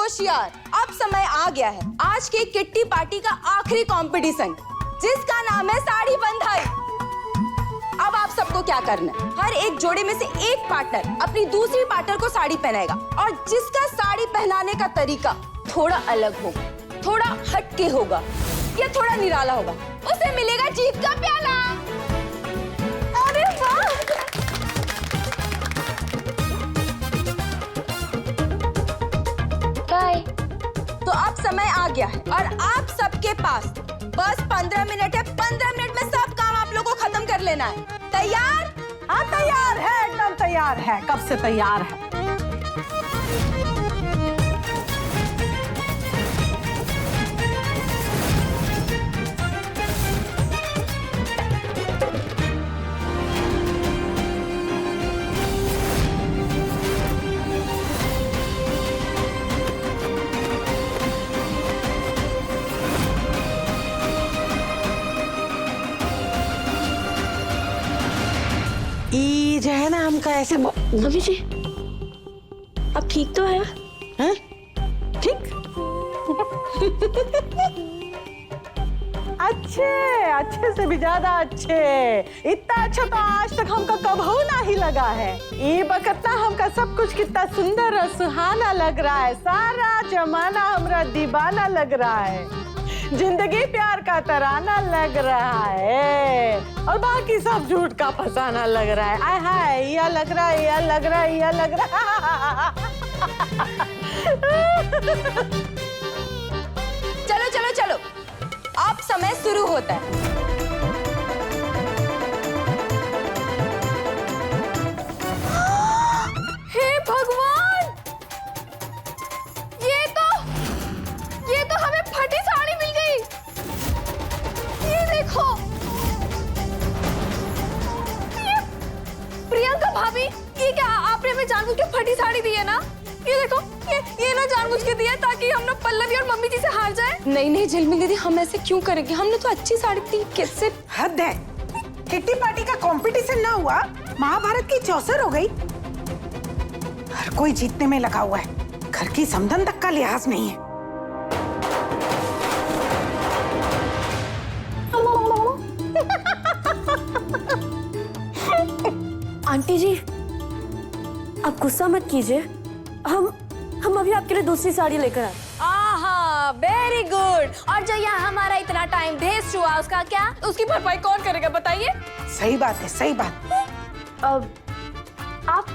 होशियार, अब समय आ गया है आज के किट्टी पार्टी का आखिरी कंपटीशन, जिसका नाम है साड़ी बंधाई। अब आप सबको क्या करना है, हर एक जोड़े में से एक पार्टनर अपनी दूसरी पार्टनर को साड़ी पहनाएगा और जिसका साड़ी पहनाने का तरीका थोड़ा अलग होगा, थोड़ा हटके होगा या थोड़ा निराला होगा, उसे मिलेगा जीत का प्याला। अरे वाह! तो अब समय आ गया है और आप सबके पास बस 15 मिनट है। 15 मिनट में सब काम आप लोगों को खत्म कर लेना है। तैयार? हाँ तैयार है, एकदम तैयार है, कब से तैयार है। जो है ना हमका ऐसे मम्मी जी आप ठीक तो है? हैं? ठीक? अच्छे से भी ज्यादा अच्छे। इतना अच्छा तो आज तक हमका कभी ना ही लगा है। ये बकतना हमका सब कुछ कितना सुंदर और सुहाना लग रहा है। सारा जमाना हमरा दीवाना लग रहा है। जिंदगी प्यार का तराना लग रहा है और बाकी सब झूठ का फसाना लग रहा है। आय हाय, यह लग रहा है, यह लग रहा है, यह लग रहा है। चलो चलो चलो, अब समय शुरू होता है। हे भगवान, ये तो हमें फटी साड़ी मिल गई। ये देखो, ये प्रियंका भाभी, ये क्या आपने हमें जानबूझ के फटी साड़ी दी है ना? ये देखो, ये ना जानबूझ के दिया ताकि हम लोग पल्लवी और मम्मी जी से हार जाए। नहीं झिलमिल दीदी, हम ऐसे क्यों करेंगे? हमने तो अच्छी साड़ी दी। कैसे? हद है। किट्टी पार्टी का कंपटीशन ना हुआ, महाभारत की चौसर हो गई। हर कोई जीतने में लगा हुआ है, घर की समधन तक का लिहाज नहीं है। आंटी जी आप गुस्सा मत कीजिए, हम अभी आपके लिए दूसरी साड़ी लेकर आए। आहा, वेरी गुड। और जो यहाँ हमारा इतना टाइम वेस्ट हुआ, उसका क्या? उसकी भरपाई कौन करेगा बताइए? सही बात है, सही बात। अब आप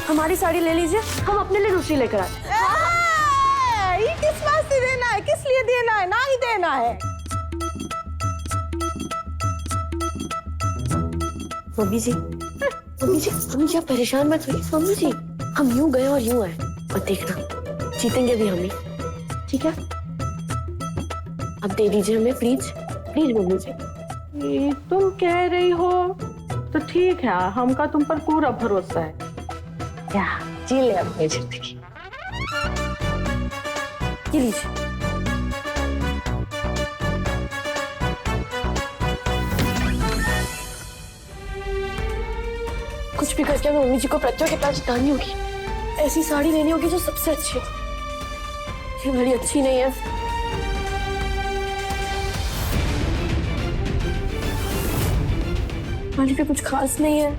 हमारी साड़ी ले लीजिए, हम अपने लिए दूसरी लेकर आए। ये किस बात से देना है, किस लिए देना है? ना ही देना है। मम्मी जी आप परेशान मत होइए। मम्मी जी हम यूं गए और यूं आए, और देखना जीतेंगे भी हम ही, ठीक है? अब दे दीजिए हमें, प्लीज प्लीज मम्मी जी। ये तुम कह रही हो तो ठीक है, हमका तुम पर पूरा भरोसा है। क्या जी ले अपनी जिंदगी, ये लीजिए। कुछ भी करके हमें मम्मी जी को प्रत्यो के पास जितानी होगी। ऐसी साड़ी लेनी होगी जो सबसे अच्छी हो। ये बड़ी अच्छी नहीं है। वाली पे कुछ खास नहीं है।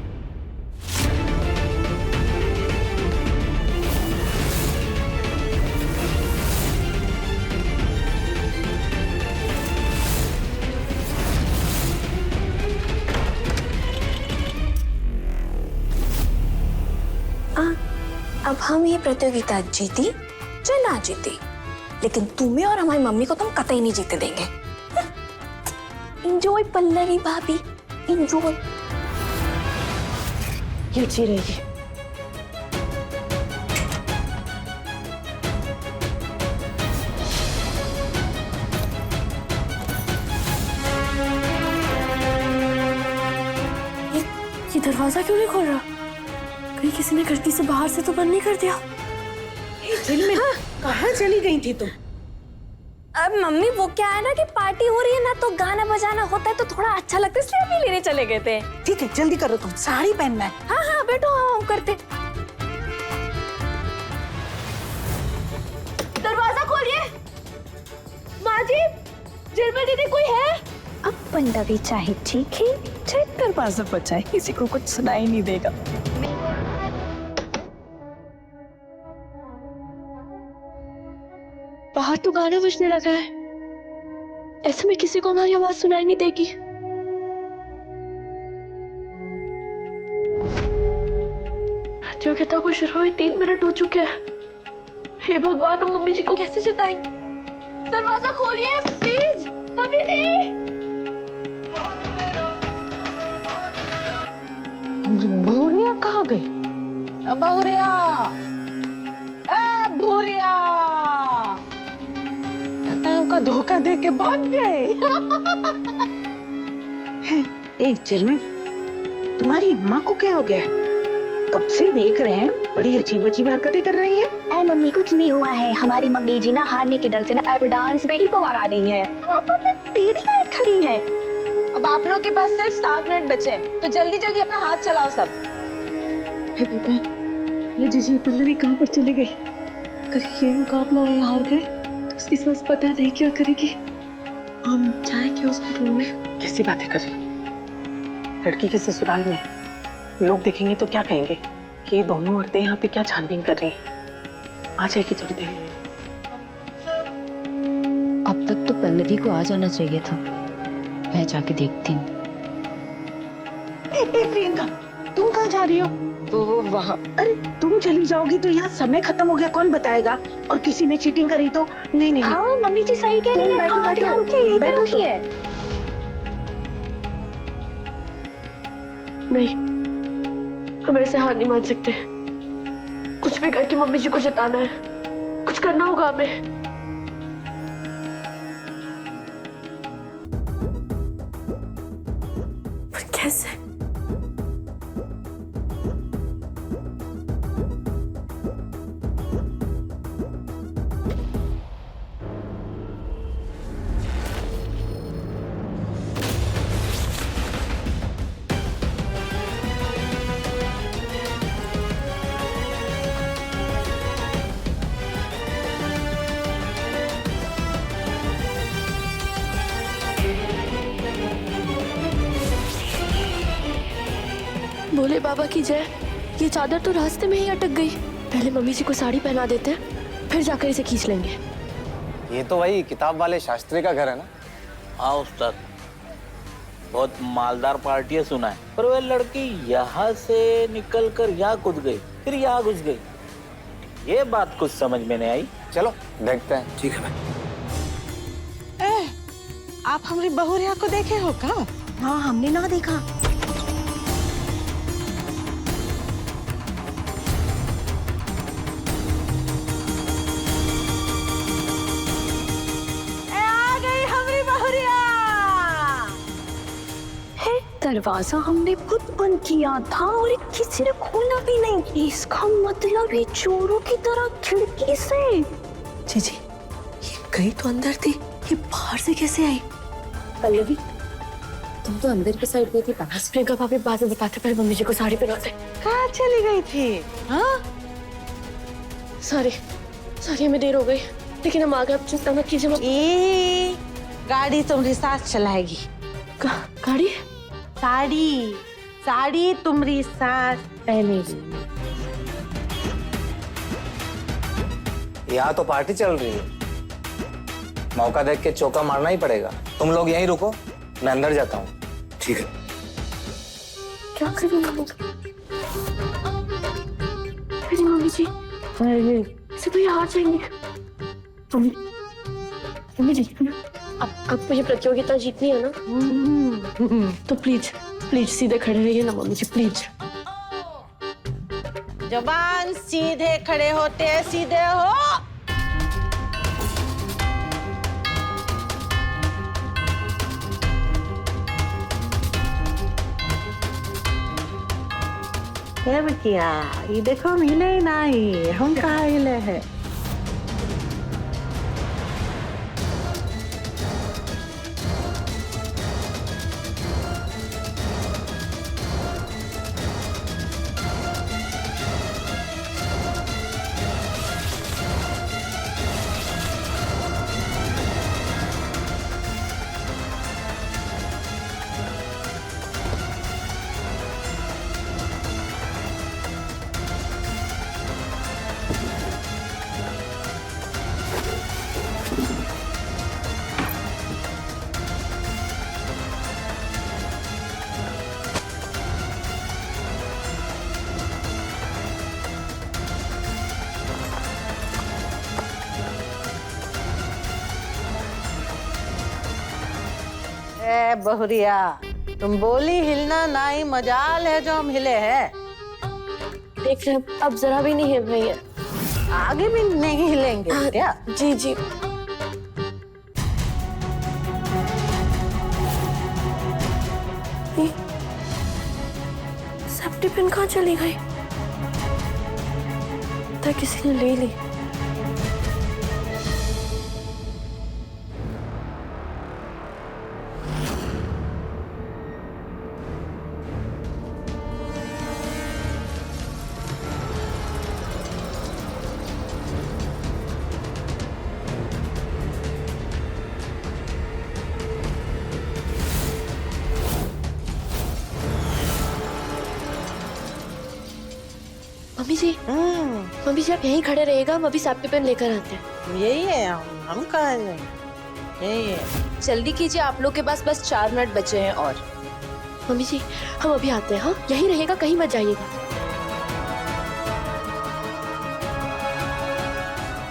अब हम ये प्रतियोगिता जीती चाहे ना जीती, लेकिन तुम्हें और हमारी मम्मी को तो हम कतई नहीं जीते देंगे। इंजॉय पल्लवी भाभी, इंजॉय। ये अच्छी रहेगी। ये दरवाजा क्यों नहीं खोल रहा? कहीं किसी ने खिड़की से बाहर से तो बंद नहीं कर दिया? झिलमिल, कहाँ चली गई थी तुम? अब मम्मी वो क्या है ना कि पार्टी हो रही है ना, तो गाना बजाना होता है तो थोड़ा अच्छा लगता है, इसलिए हम ही लेने चले गए थे। ठीक है जल्दी करो, तुम साड़ी पहनना है। हाँ बैठो, हाँ हम करते। माँ जी, जलवा दीदी कोई है? अब बंदा भी चाहे चीखे चाहे दरवाजा बचाए, किसी को कुछ सुनाई नहीं देगा। बाहर तो गाना बजने लगा है, ऐसे में किसी को हमारी आवाज सुनाई नहीं देगी। प्रतियोगिता को शुरू हुए 3 मिनट हो चुके हैं। हे भगवान, हम मम्मी जी को कैसे जताएंगे? दरवाजा खोलिए प्लीज, मम्मी जी। बहुरिया कहाँ गई? बहुरिया, बहुरिया, का धोखा दे के भाग गए। एक चरण, तुम्हारी माँ को क्या हो गया? कब से देख रहे हैं, बड़ी अजीब अजीब हरकतें कर रही है। ऐ मम्मी, कुछ नहीं हुआ है। हमारी मम्मी जी ना हारने के डर से ना अब डांस में ही पवार आ रही है। खड़ी है। अब आप लोग के पास सिर्फ 7 मिनट बचे हैं, तो जल्दी जल्दी अपना हाथ चलाओ सब। ये जीजी पल्लवी कहाँ पर चली गई? कहीं ये मुकाबला है हार गए तो उसकी सास पता नहीं क्या करेगी। हम जाएंगे उसके रूम में। कैसी बातें कर रही? लड़की के ससुराल में लोग देखेंगे तो क्या कहेंगे कि ये दोनों औरतें यहाँ पे क्या छानबीन कर रही हैं? आ जाएगी थोड़ी देर। अब तक तो पल्लवी को आ जाना चाहिए था, मैं जाके देखती हूँ। प्रियंका, तुम कहाँ जा रही हो? तो वहाँ अरे तुम चली जाओगी तो यहाँ समय खत्म हो गया, कौन बताएगा? और किसी ने चीटिंग करी तो? नहीं नहीं, हाँ मम्मी जी सही कह रही है। रुकिए, नहीं, हम ऐसे हार नहीं मान सकते। कुछ भी करके मम्मी जी को जताना है, कुछ करना होगा हमें। पर कैसे? भोले बाबा की जय। ये चादर तो रास्ते में ही अटक गई। पहले मम्मी जी को साड़ी पहना देते हैं, फिर जाकर इसे खींच लेंगे। ये तो वही किताब वाले शास्त्री का घर है ना? हाँ उस्ताद, बहुत मालदार पार्टी है सुना है, पर वह लड़की यहाँ से निकल कर यहाँ कूद गई, फिर यहाँ घुस गई। ये बात कुछ समझ में नहीं आई। चलो देखते हैं। ठीक है भाई। आप हमारी बहुरिया को देखे हो का? हाँ हमने ना देखा। दरवाजा हमने खुद बंद किया था और किसी ने खोला भी नहीं। इसका मतलब है चोरों की तरह खिड़की से। जीजी, ये गई तो अंदर थी, ये बाहर से कैसे आई? पल्लवी, तुम तो अंदर की साइड गई थी। प्रियंका भाभी बाद में बताते, पहले मम्मी जी को साड़ी पहनाते। कहाँ चली गई थी? हाँ? सारी में देर हो गई, लेकिन हम आगे अब चिंता मत कीजिए। गाड़ी तुम्हारी सास चलाएगी। गाड़ी? साड़ी तुम्हारी सास पहनेगी। यहाँ तो पार्टी चल रही है, मौका देख के चौका मारना ही पड़ेगा। तुम लोग यहीं रुको, मैं अंदर जाता हूँ। ठीक है। क्या करेंगे मम्मी जी? ऐसे तो ये हार जाएंगे। मम्मी जी, अब ये प्रतियोगिता जीतनी है ना, तो प्लीज सीधे खड़े रहिए ना मम्मी जी, प्लीज। जबान सीधे खड़े होते हैं, सीधे हो। ये बच्चिया, ये देखो हम हिले ही नहीं, हम कहाँ हिले हैं? बहुरिया, तुम बोली हिलना नहीं, मजाल है जो हम हिले हैं। देख रहे हैं, अब जरा भी नहीं हिल रही है। आगे भी नहीं हिलेंगे क्या? जी जी। सेफ्टी पिन कहाँ चली गई? तो किसी ने ले ली। मम्मी जी, मम्मी जी आप यहीं खड़े रहिएगा, हम अभी सेफ्टी पिन लेकर आते हैं। यही है, हम कहाँ जाएंगे? यही है। जल्दी कीजिए, आप लोग के पास बस 4 मिनट बचे हैं और। मम्मी जी हम अभी आते हैं। हाँ यहीं रहिएगा, कहीं मत जाइएगा।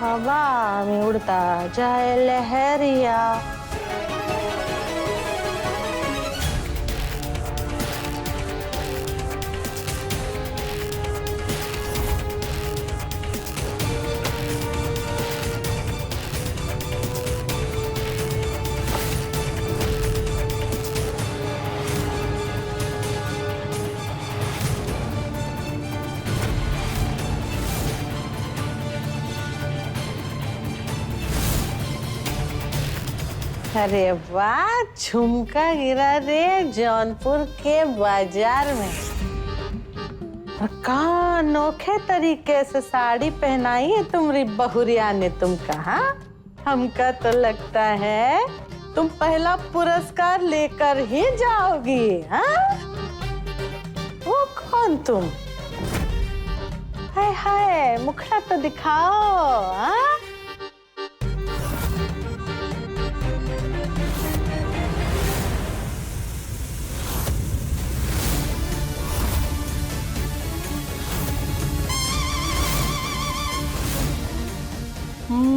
हवा में उड़ता जाए लहरिया। अरे वाह, झुमका गिरा रे जौनपुर के बाजार में। और कहाँ अनोखे तरीके से साड़ी पहनाई है तुम्हारी बहुरिया ने तुमका। हाँ, हमका तो लगता है तुम पहला पुरस्कार लेकर ही जाओगी। हाँ, वो कौन तुम? हाय हाय, मुखड़ा तो दिखाओ। हाँ,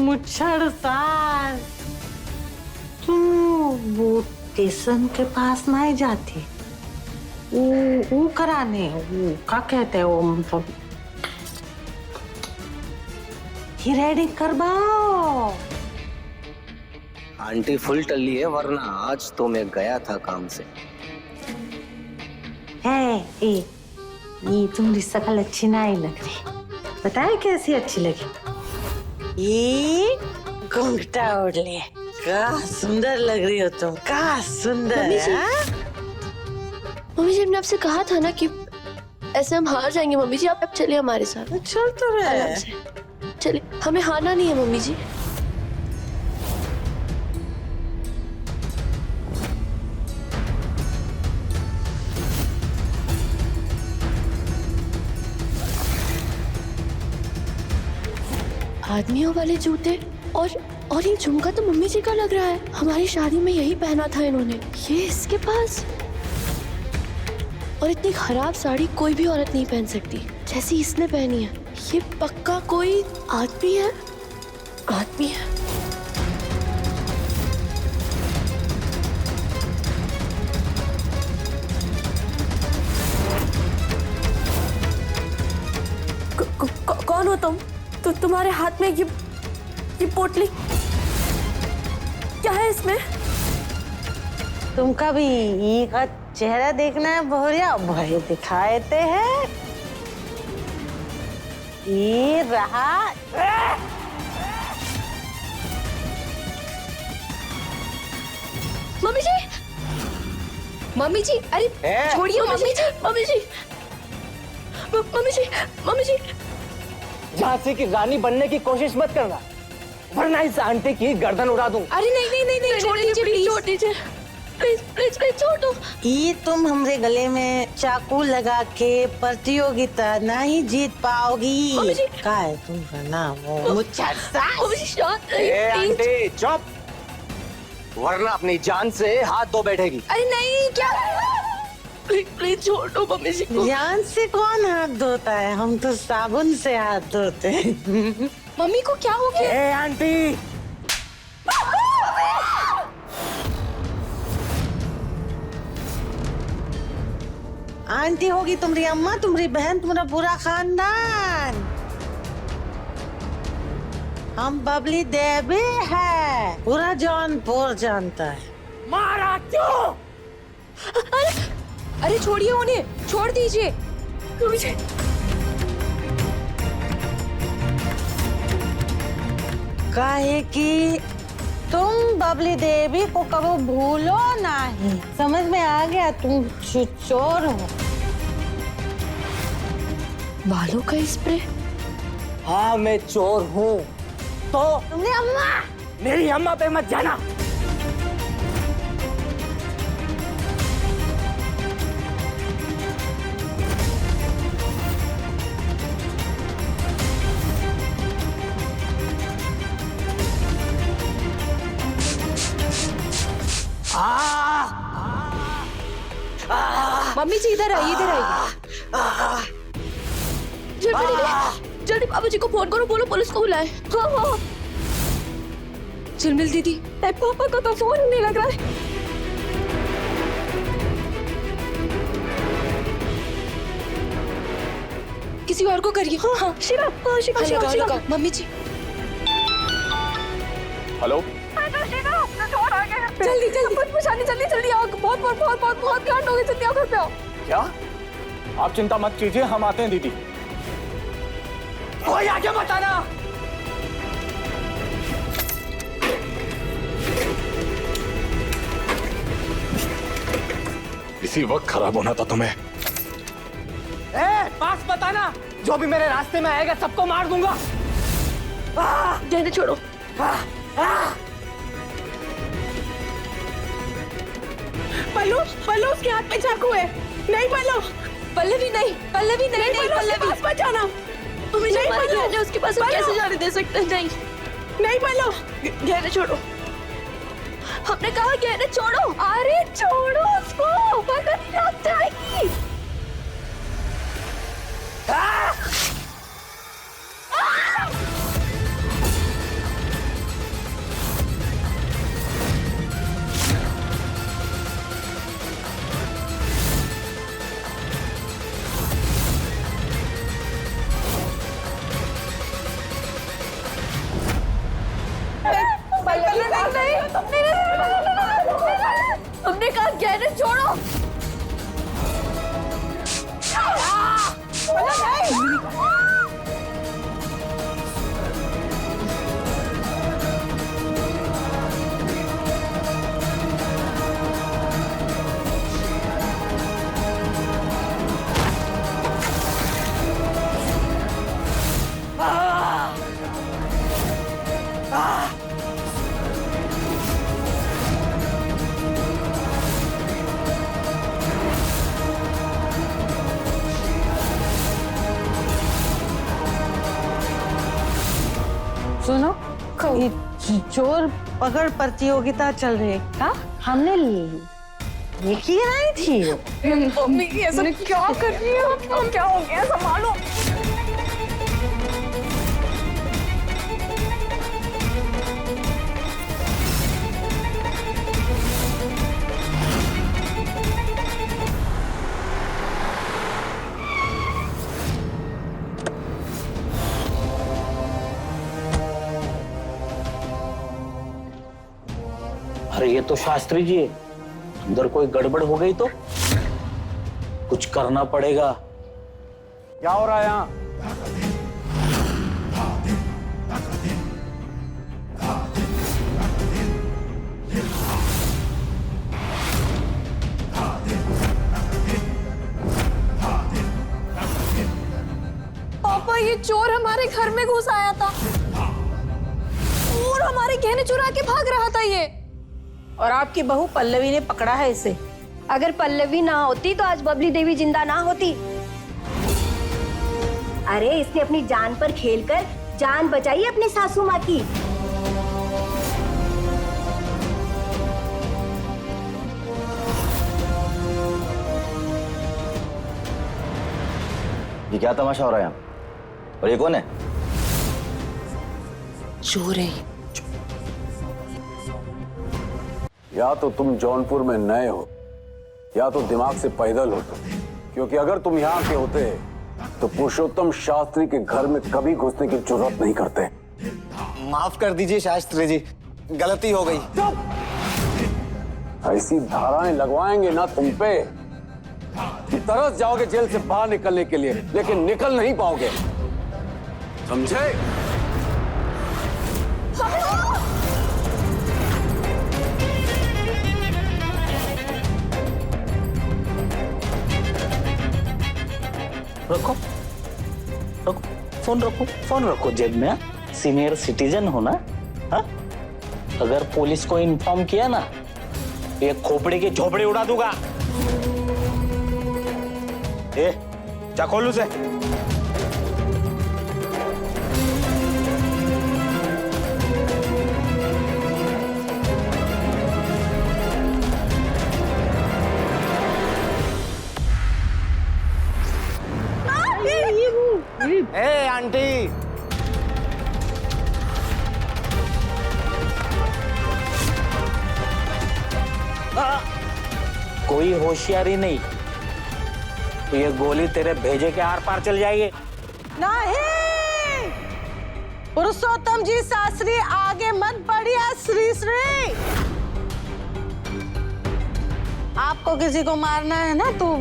मुच्छड़ सास, तुम वो स्टेशन के पास नहीं जाती? वो कराने, वो क्या कहते हैं वो, मतलब रेडी करवाओ। आंटी फुल टल्ली है, वरना आज तो मैं गया था काम से। ये तुम्हारी शक्ल अच्छी नहीं लग रही। बताए कैसी अच्छी लगी? ये घूंघटा ओढ़ ले, क्या सुंदर लग रही हो तुम, क्या सुंदर। मम्मी जी हमने आपसे कहा था ना कि ऐसे हम हार जाएंगे। मम्मी जी आप चलिए हमारे साथ। चल तो रहे। आराम से चलिए, हमें हारना नहीं है मम्मी जी। आदमियों वाले जूते और ये झुमका तो मम्मी जी का लग रहा है। हमारी शादी में यही पहना था इन्होंने। ये इसके पास। और इतनी खराब साड़ी कोई भी औरत नहीं पहन सकती जैसी इसने पहनी है। ये पक्का कोई आदमी है, आदमी है। कौन हो तुम? तुम्हारे हाथ में ये पोटली क्या है इसमें? तुमका भी ये का चेहरा देखना है बहुरिया? भय दिखाते हैं। ये रहा। मम्मी जी, मम्मी जी, अरे छोड़िए मम्मी जी, मम्मी जी, मम्मी जी, मम्मी जी। झांसी की रानी बनने की कोशिश मत करना, वरना इस आंटी की गर्दन उड़ा दूं। अरे नहीं, छोड़ दीजिए प्लीज। छोड़ दीजिए प्लीज, प्लीज प्लीज छोड़ दो। ये तुम हमरे गले में चाकू लगा के प्रतियोगिता नहीं जीत पाओगी। मम्मी जी। का है तुमका नाम? मुच्छड़ सास। मम्मी जी शांत ए रहिए प्लीज। आंटी चुप, वरना अपनी जान से हाथ धो बैठेगी। अरे नहीं, क्या? प्लीज प्लीज छोड़ दो मम्मी जी को। जान से कौन हाथ धोता है? हम तो साबुन से हाथ धोते हैं। मम्मी को क्या हो गया? ए आंटी, आंटी होगी तुम्हारी अम्मा, तुम्हारी बहन, तुम्हारा पूरा खानदान। हम बबली देवी है, पूरा जौनपुर जानता है। मारा क्यों? अरे छोड़िए उन्हें, छोड़ दीजिए। काहे कि तुम बबली देवी को कभी भूलो नहीं। समझ में आ गया, तुम चोर हो। बालों का स्प्रे? हाँ मैं चोर हूँ। तो तुम्हारी अम्मा, मेरी अम्मा पे मत जाना। मम्मी जी इधर आइए, इधर आइए। जल्दी जल्दी बाबूजी को फोन करो, बोलो पुलिस को बुलाए। हाँ। चिलमिल दीदी, पापा का तो फोन नहीं लग रहा है। किसी और को करिए। हाँ शिवा, हाँ शिवा, शिवा, शिवा। मम्मी जी हेलो, जल्दी जल्दी जल्दी जल्दी आओ। बहुत बहुत बहुत बहुत बहुत कांड हो गए, जल्दी आओ, घर पे आओ। क्या? आप चिंता मत कीजिए, हम आते हैं दीदी। कोई आगे बताना। इसी वक्त खराब होना था तुम्हें। पास बताना, जो भी मेरे रास्ते में आएगा सबको मार दूंगा। गहने छोड़ो। पल्लू, पल्लू उसके हाथ में चाकू है। नहीं पल्लू, पल्लवी नहीं, पल्लवी नहीं, नहीं पल्लवी। मत जाना। तुम्हें जो मार गहने उसके पास हम कैसे जाने दे सकते हैं? नहीं नहीं पल्लू, गहने छोड़ो। हमने कहा गहने छोड़ो। अरे छोड़ो उसको, भगत लग जाएगी। हमने कहा गहने छोड़ो। सुनो, ये चोर पकड़ प्रतियोगिता चल रही है। हाँ, हमने ये की नहीं थी। मम्मी ये सब क्या कर रही है? क्या हो गया, संभालो। अरे ये तो शास्त्री जी है, अंदर कोई गड़बड़ हो गई तो कुछ करना पड़ेगा। क्या हो रहा है यहाँ? पापा ये चोर हमारे घर में घुस आया था और हमारे गहने चुरा के भाग रहा था ये। और आपकी बहू पल्लवी ने पकड़ा है इसे। अगर पल्लवी ना होती तो आज बबली देवी जिंदा ना होती। अरे इसने अपनी जान पर खेलकर जान बचाई अपनी सासू माँ की। ये क्या तमाशा हो रहा है यहाँ? और ये कौन है? चोर है। या तो तुम जौनपुर में नए हो या तो दिमाग से पैदल हो तुम, क्योंकि अगर तुम यहाँ के होते तो पुरुषोत्तम शास्त्री के घर में कभी घुसने की जरूरत नहीं करते। माफ कर दीजिए शास्त्री जी, गलती हो गई। ऐसी धाराएं लगवाएंगे ना तुम पे कि तरस जाओगे जेल से बाहर निकलने के लिए, लेकिन निकल नहीं पाओगे, समझे? रखो रखो फोन रखो जेब में। सीनियर सिटीजन हो ना। हाँ? अगर पुलिस को इन्फॉर्म किया ना, ये खोपड़ी के झोपड़ी उड़ा दूंगा। ए, जा खोल उसे। ए आंटी, कोई होशियारी नहीं, ये गोली तेरे भेजे के आर पार चल जाएगी। नहीं, पुरुषोत्तम जी शास्त्री आगे मत बढ़िए। श्री श्री, आपको किसी को मारना है ना तो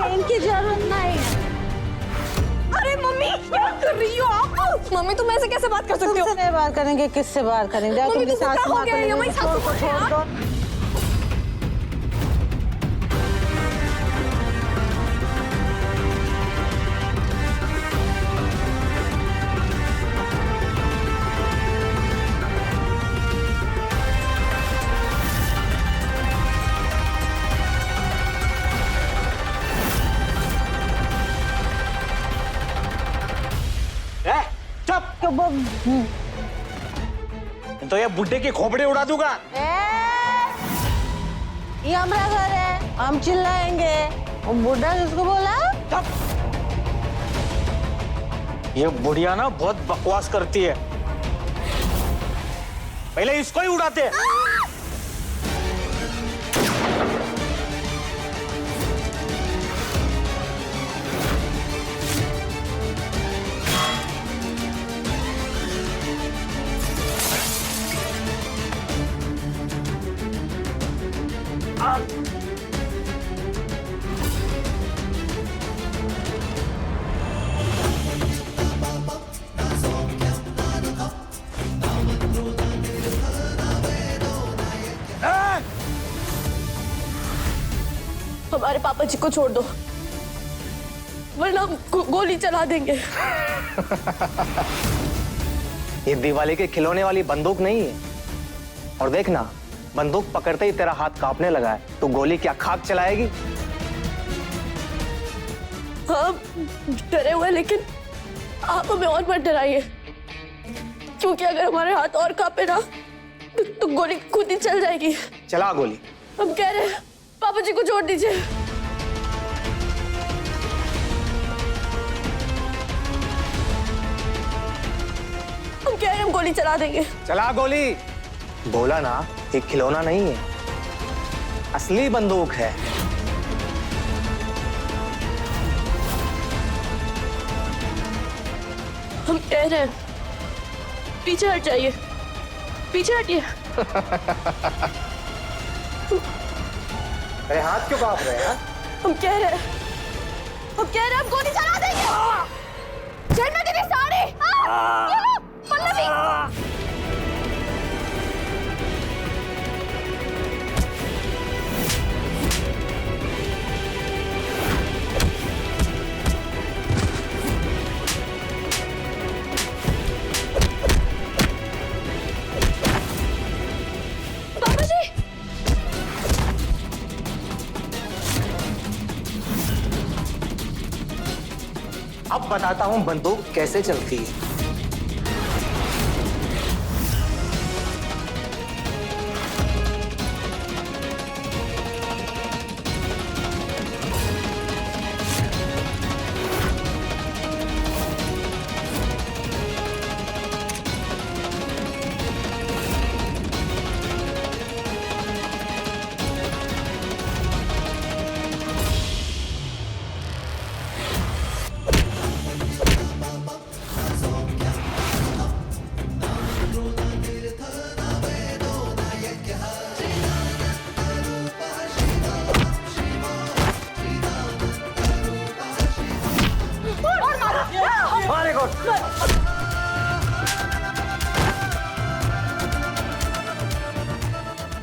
इनकी जरूरत नहीं है। अरे मम्मी, क्या कर रही हो आप? मम्मी तुम ऐसे कैसे बात कर सकते हो? किससे बात करेंगे, किससे बात करेंगे? जाओ तुमके साथ क्या हो बात गया? ये हमारी सासू को छोड़ दो। तो ये बुड्ढे की खोपड़ी उड़ा दूंगा। ये हमारा घर है, हम चिल्लाएंगे। वो बुढ़ा किसको बोला? ये बुढ़िया ना बहुत बकवास करती है, पहले इसको ही उड़ाते हैं। हमारे पापा जी को छोड़ दो, वरना हम गोली चला देंगे। ये दिवाली के खिलौने वाली बंदूक नहीं है। और देखना, बंदूक पकड़ते ही तेरा हाथ कांपने लगा है, तो गोली क्या खाक चलाएगी? हाँ डरे हुए, लेकिन आप हमें और मत डराइए, क्योंकि अगर हमारे हाथ और कांपे ना तो गोली खुद ही चल जाएगी। चला गोली। हम कह रहे हैं पापा जी को छोड़ दीजिए। हम कह रहे हैं हम गोली चला देंगे। चला गोली। बोला ना, एक खिलौना नहीं है, असली बंदूक है। हम कह रहे हैं पीछे हट जाइए, पीछे हटिए। अरे हाथ क्यों कांप रहे हैं? हम कह रहे हैं हम गोली चला देंगे। चल मैं तेरी साड़ी। ये लो, पल्लवी। पापा जी, अब बताता हूं बंदूक कैसे चलती है।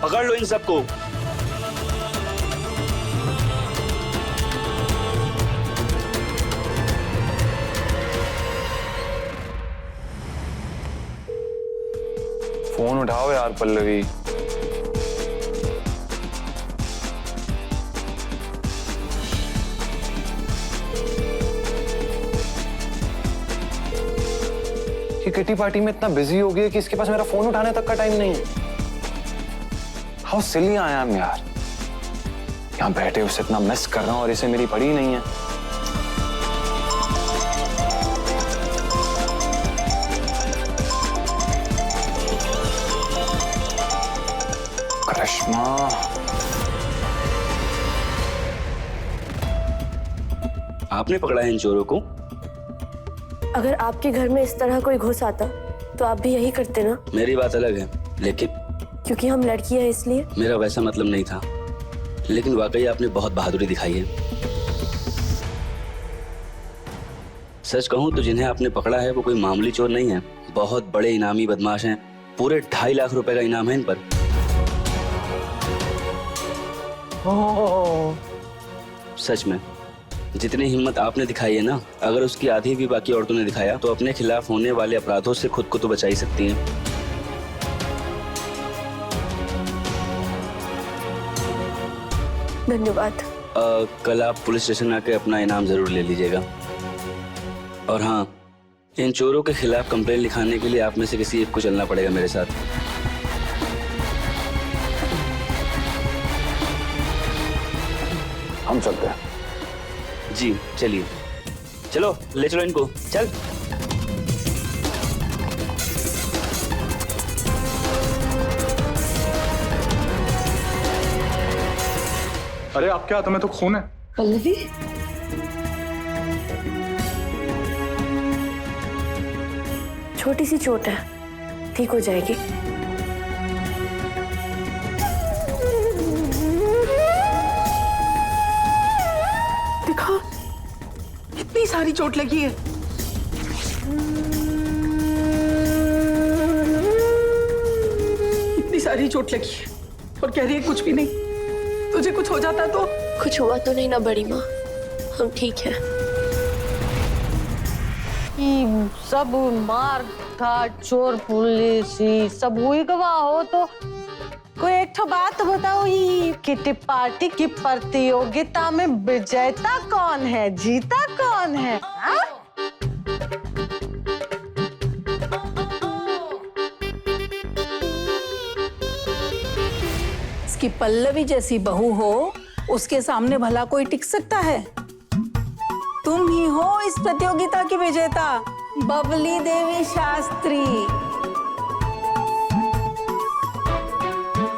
पकड़ लो इन सबको। फोन उठाओ यार पल्लवी। ये किटी पार्टी में इतना बिजी हो गई है कि इसके पास मेरा फोन उठाने तक का टाइम नहीं है। हाउ सिली आई एम यार। यहाँ बैठे उसे इतना मिस कर रहा हूँ और इसे मेरी पड़ी ही नहीं है। करिश्मा, आपने पकड़ा है इन चोरों को? अगर आपके घर में इस तरह कोई घुस आता तो आप भी यही करते ना? मेरी बात अलग है, लेकिन क्योंकि हम लड़की हैं इसलिए? मेरा वैसा मतलब नहीं था, लेकिन वाकई आपने बहुत बहादुरी दिखाई है। सच कहूं तो जिन्हें आपने पकड़ा है वो कोई मामूली चोर नहीं है, बहुत बड़े इनामी बदमाश हैं। पूरे 2.5 लाख रुपए का इनाम है इन पर। सच में जितनी हिम्मत आपने दिखाई है ना, अगर उसकी आधी भी बाकी औरतों ने दिखाया तो अपने खिलाफ होने वाले अपराधों से खुद को तो बचा ही सकती हैं। धन्यवाद। कल आप पुलिस स्टेशन आके अपना इनाम जरूर ले लीजिएगा। और हाँ, इन चोरों के खिलाफ कंप्लेन लिखाने के लिए आप में से किसी एक को चलना पड़ेगा मेरे साथ। हम चलते हैं। जी चलिए, चलो ले चलो इनको, चल। अरे आपके हाथों में तो खून है। पल्लवी, छोटी सी चोट है, ठीक हो जाएगी। देखो इतनी सारी चोट लगी है। इतनी सारी चोट लगी है और कह रही है कुछ भी नहीं। तुझे कुछ हो जाता तो? कुछ हुआ तो नहीं ना बड़ी माँ, हम ठीक हैं। सब मार था, चोर पुलिस सब हुई गवाह हो तो कोई एक तो बात बताओ, ये किटी पार्टी की प्रतियोगिता में विजेता कौन है, जीता कौन है? हा? इसकी पल्लवी जैसी बहू हो, उसके सामने भला कोई टिक सकता है? तुम ही हो इस प्रतियोगिता की विजेता, बबली देवी शास्त्री।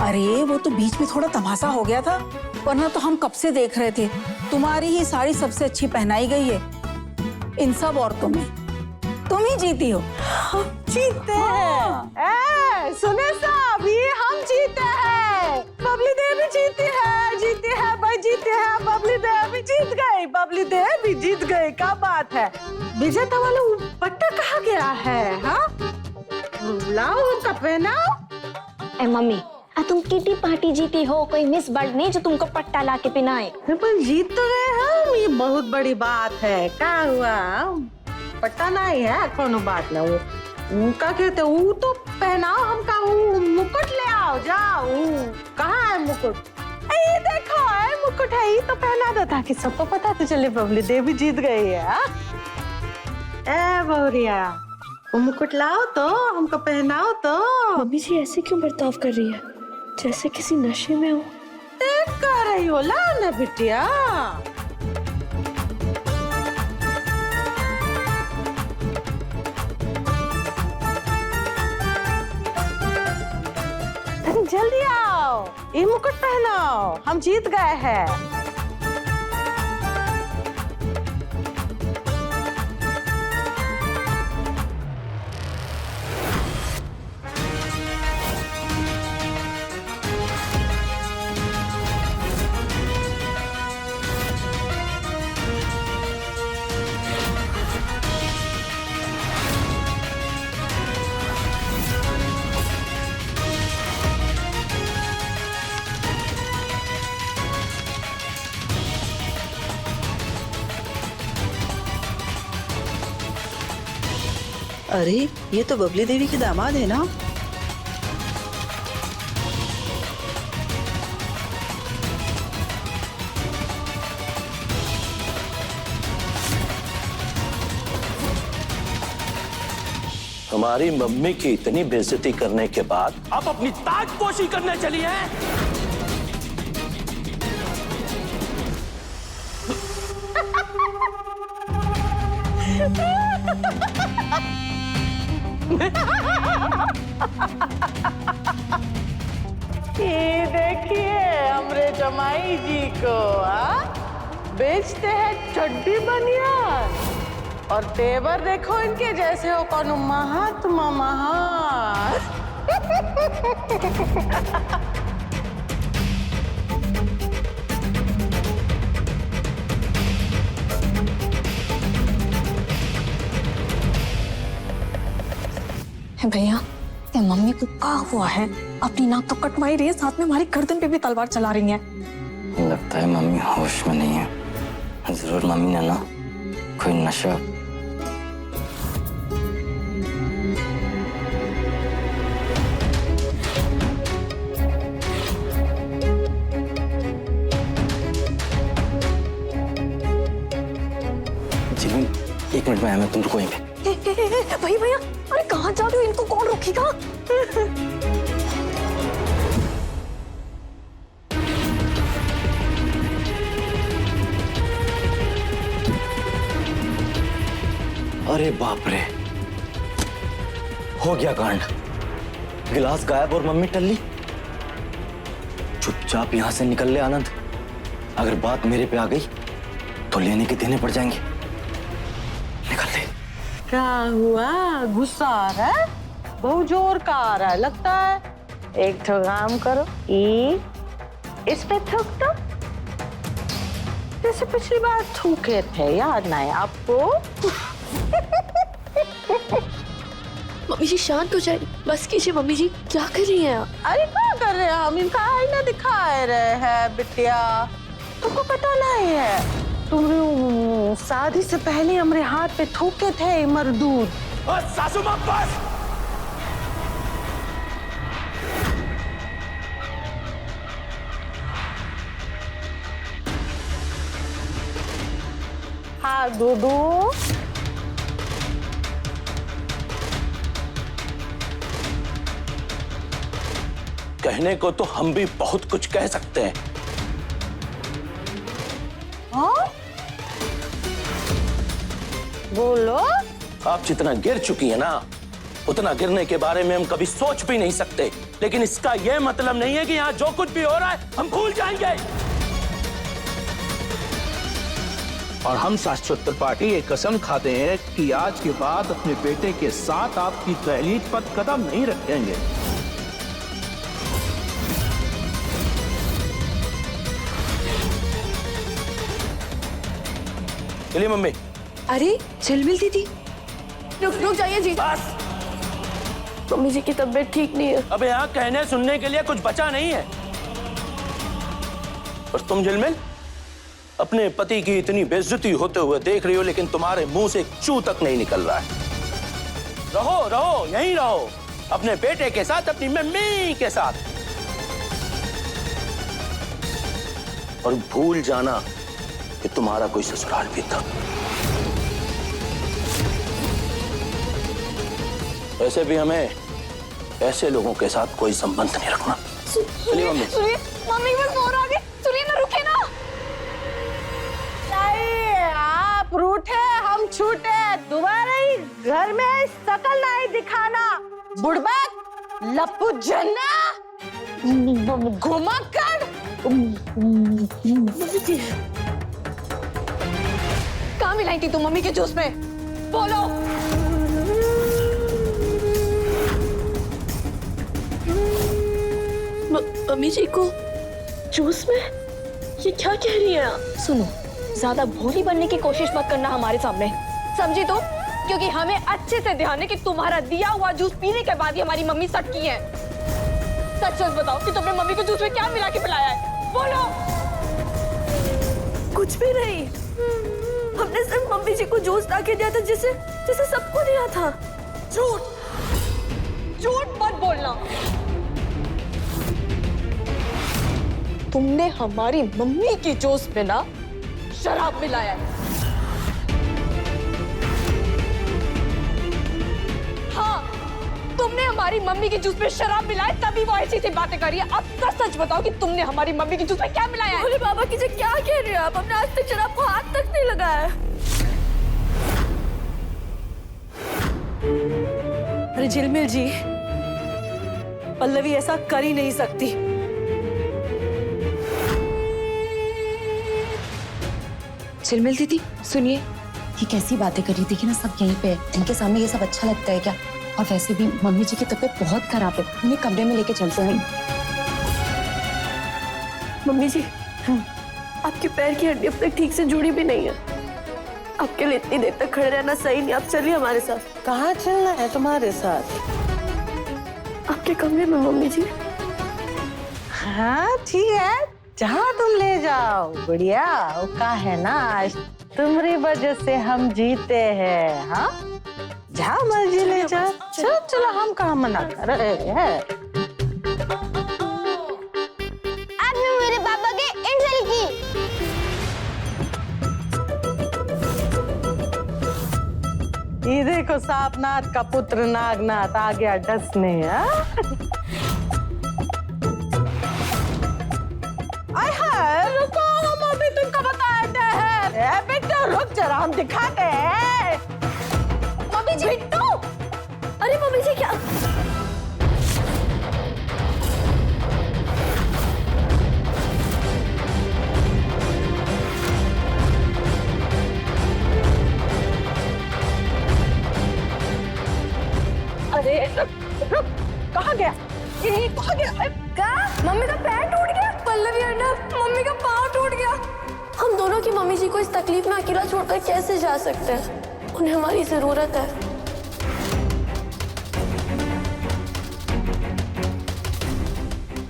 अरे वो तो बीच में थोड़ा तमाशा हो गया था, वरना तो हम कब से देख रहे थे। तुम्हारी ही साड़ी सबसे अच्छी पहनाई गई है इन सब औरतों में, तुम ही जीती हो। जीते हैं। सुने साहब, ये हम जीते हैं। बबली देवी जीती है भाई, जीते हैं। बबली देवी जीत गई, बबली देवी जीत गई। क्या बात है? विजेता वाला पट्टा कहाँ गया है? हाँ, लाओ उनका पहनाओ। ए मम्मी, तुम किटी पार्टी जीती हो, कोई मिस वर्ल्ड नहीं जो तुमको पट्टा ला के पहनाए। पर जीत तो गए हम, ये बहुत बड़ी बात है। क्या हुआ? पट्टा नहीं है, कोनो बात ना। वो उनका कहते वो तो पहनाओ हमका, वो मुकुट ले आओ, जाओ। कहाँ है मुकुट? ये देखो है मुकुट है, ये तो पहना दो ताकि सबको पता तो चले बबली देवी जीत गई है। ए बहुरिया, वो मुकुट लाओ तो, हमको पहनाओ तो। मम्मी जी ऐसे क्यों बर्ताव कर रही है, जैसे किसी नशे में हो? देख कर रही हो, लाओ ना बिटिया। जल्दी आओ, ये मुकुट पहनाओ, हम जीत गए हैं। अरे ये तो बबली देवी के दामाद है ना। हमारी मम्मी की इतनी बेइज्जती करने के बाद आप अपनी ताजपोशी करने चली हैं? ये देखिए हमरे जमाई जी को बेचते हैं चड्डी बनियान और तेवर देखो इनके जैसे हो कौन महात्मा महान। भैया ये मम्मी को क्या हुआ है? अपनी नाक तो कटवाई रही है, साथ में हमारी गर्दन पे भी तलवार चला रही है। लगता है मम्मी होश में नहीं है। जरूर मम्मी ने ना कोई नशा। जिमी, 1 मिनट में आया, मैं तुम रुको यहीं पे। भैया अरे कहाँ जा रहे हो? इनको कौन रोकेगा? अरे बाप रे, हो गया कांड। गिलास गायब और मम्मी टल्ली। चुपचाप यहां से निकल ले आनंद। अगर बात मेरे पे आ गई तो लेने के देने पड़ जाएंगे। निकल ले। क्या हुआ? गुस्सा आ रहा है? बहुत जोर का आ रहा है लगता है। एक तो काम करो, इस पे थूक दो जैसे पिछली बार थूके थे, याद नहीं आपको? मम्मी जी शांत हो जाए, बस कीजिए। मम्मी जी क्या कर रही हैं आप? अरे क्या कर रहे हैं हम? इनका आईना दिखा रहे हैं बिटिया। तुमको पता नहीं है तुम शादी से पहले हमारे हाथ पे थूके थे मरदूद। सासू माँ बस। हाँ दूधू, कहने को तो हम भी बहुत कुछ कह सकते हैं। हाँ? बोलो। आप जितना गिर चुकी है ना, उतना गिरने के बारे में हम कभी सोच भी नहीं सकते। लेकिन इसका यह मतलब नहीं है कि यहाँ जो कुछ भी हो रहा है हम भूल जाएंगे। और हम शाश्वत पार्टी ये कसम खाते हैं कि आज के बाद अपने बेटे के साथ आपकी दहलीज पर कदम नहीं रखेंगे। चलिए मम्मी। अरे झिलमिल दीदी, रुक जाइए जी। बस। मम्मी जी की तबीयत ठीक नहीं है। अब यहाँ कहने सुनने के लिए कुछ बचा नहीं है। और तुम झिलमिल अपने पति की इतनी बेइज्जती होते हुए देख रही हो, लेकिन तुम्हारे मुंह से एक चू तक नहीं निकल रहा है। रहो रहो यहीं रहो, अपने बेटे के साथ, अपनी मम्मी के साथ। और भूल जाना कि तुम्हारा कोई ससुराल भी था। वैसे भी हमें ऐसे लोगों के साथ कोई संबंध नहीं रखना। चलिए मम्मी। सुनिए, मम्मी बस मोर आ गए। सुनिए ना, रुके ना। नहीं, आप रूठे हम छूटे, दोबारा ही घर में शकल नहीं दिखाना। बुड़बक, लप्पू जन्ना, घुमक्कड़। कहाँ मिलाई थी तुम मम्मी के जूस में? बोलो। मम्मी जी को जूस में? ये क्या कह रही है? सुनो, ज्यादा भोली बनने की कोशिश मत करना हमारे सामने, समझी तुम? क्योंकि हमें अच्छे से ध्यान है कि तुम्हारा दिया हुआ जूस पीने के बाद ही हमारी मम्मी सटकी है। सच सच बताओ कि तुमने मम्मी को जूस में क्या मिला के पिलाया है? बोलो। कुछ भी नहीं, हमने सिर्फ मम्मी जी को जूस ला के दिया था, जिसे सबको दिया था। झूठ मत बोलना। तुमने हमारी मम्मी की जूस में ना शराब मिलाया है। हाँ, तुमने हमारी मम्मी की जूस में शराब मिलाया, तभी वो ऐसी बातें कर रही है। अब सच बताओ कि तुमने हमारी मम्मी की जूस में क्या मिलाया है? अरे बाबा की क्या कह रहे हो आप? हमने आज तक शराब को हाथ तक नहीं लगाया। अरे झिलमिल जी, पल्लवी ऐसा कर ही नहीं सकती। चिलमिल दीदी सुनिए, ये कैसी बातें कर रही थी कि ना सब यहीं पे है, इनके सामने ये सब अच्छा लगता है क्या? और वैसे भी मम्मी जी की तबीयत बहुत खराब है, उन्हें कमरे में लेके चलते हैं। मम्मी जी, आपके पैर की हड्डी अब तक ठीक से जुड़ी भी नहीं है। आपके लिए इतनी देर तक खड़े रहना सही नहीं। आप चलिए हमारे साथ। कहाँ चलना है तुम्हारे साथ? आपके कमरे में मम्मी जी। हाँ ठीक है, जहाँ तुम ले जाओ। बढ़िया, वो का है ना, आज तुम्हारी वजह से हम जीते हैं। हाँ, जहाँ मर्जी ले जाओ। चलो चलो, हम कहाँ मना कर रहे हैं। आपने मेरे पापा के इंसल्ट की। ये देखो, सांपनाथ का पुत्र नागनाथ आ गया डसने। रुको, हम अभी तुमको बताते हैं। बेटा रुक जरा, हम दिखाते हैं। मम्मी जी, बिट्टू! अरे मम्मी जी, क्या? अरे रुक, कहाँ गया? ये कहाँ गया? क्या? मम्मी का पैर टूट गया? पल्लवी अर्नब, मम्मी का पाँव टूट गया। हम दोनों की मम्मी जी को इस तकलीफ में अकेला छोड़कर कैसे जा सकते हैं? उन्हें हमारी जरूरत है।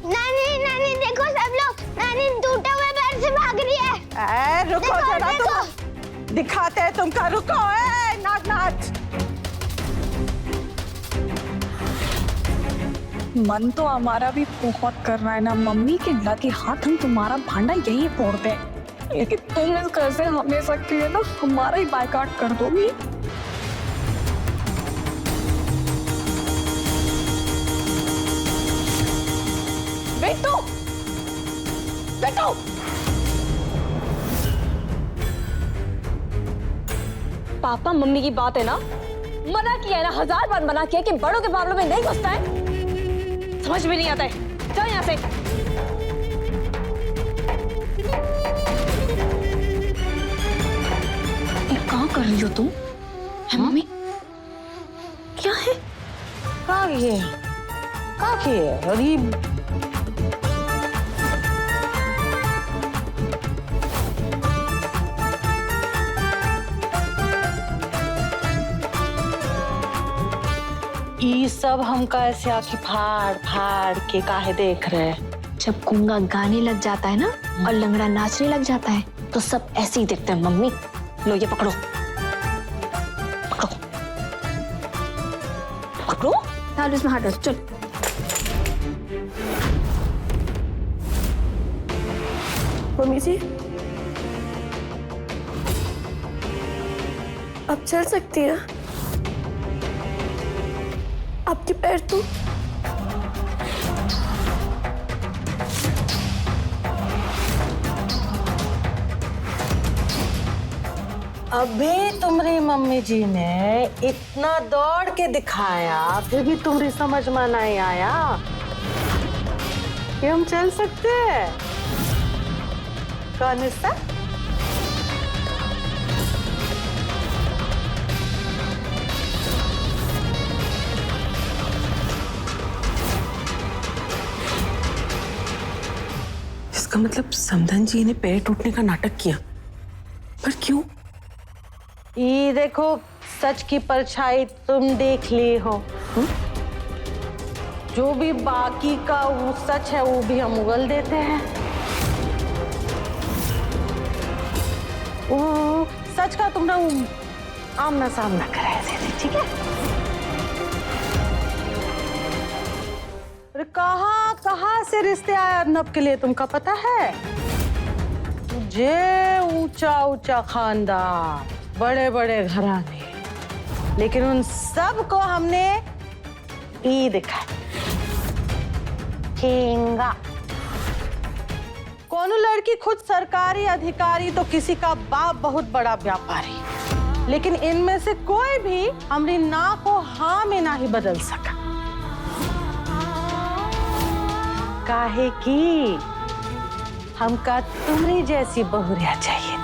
नानी नानी देखो सब लोग, नानी टूटे हुए पैर से भाग रही है। रुको जरा, तुम दिखाते हैं तुमका। रुको नागनाथ। मन तो हमारा भी बहुत कर रहा है ना मम्मी के लगे हाथ हम तुम्हारा भांडा यही फोड़ दें, लेकिन तुम इस घर से हमेशा के लिए ना हमारा ही बायकॉट कर दोगी। बेटो, बेटो, पापा मम्मी की बात है ना, मना किया है ना, 1000 बार मना किया कि बड़ों के मामलों में नहीं घुसता है। समझ में नहीं आता है। चल यहाँ से। कहाँ कर रही हो तुम? है मम्मी? क्या है? कहाँ किए? कहाँ किए? अरे ये सब हमका ऐसे आँखें फाड़ फाड़ के काहे देख रहे हैं? जब गूंगा गाने लग जाता है ना और लंगड़ा नाचने लग जाता है तो सब ऐसे ही दिखते हैं। मम्मी लो, ये पकड़ो, पकड़ो, पकड़ो। डालो इसमें हाथ डालो। चल मम्मी जी, अब चल सकती है। आपके पैर तो अभी तुम्हारी मम्मी जी ने इतना दौड़ के दिखाया, फिर भी तुम्हारी समझ में नहीं आया कि हम चल सकते हैं। कौन इसका? इसका मतलब समधन जी ने पैर टूटने का नाटक किया, पर क्यों? ये देखो, सच की परछाई तुम देख ली हो। जो भी बाकी का वो सच है वो भी हम उगल देते हैं। वो सच का तुम ना आमना सामना कराए थे, ठीक है? अरे कहाँ कहाँ से रिश्ते आए अर्नब के लिए तुमका पता है? जे ऊंचा ऊंचा खानदान, बड़े बड़े घराने, लेकिन उन सब को हमने ई दिखाई ठेंगा। कौन लड़की खुद सरकारी अधिकारी तो किसी का बाप बहुत बड़ा व्यापारी, लेकिन इनमें से कोई भी हमारी ना को हाँ में ना ही बदल सका। काहे कि हमका तुम्हारी जैसी बहुरिया चाहिए।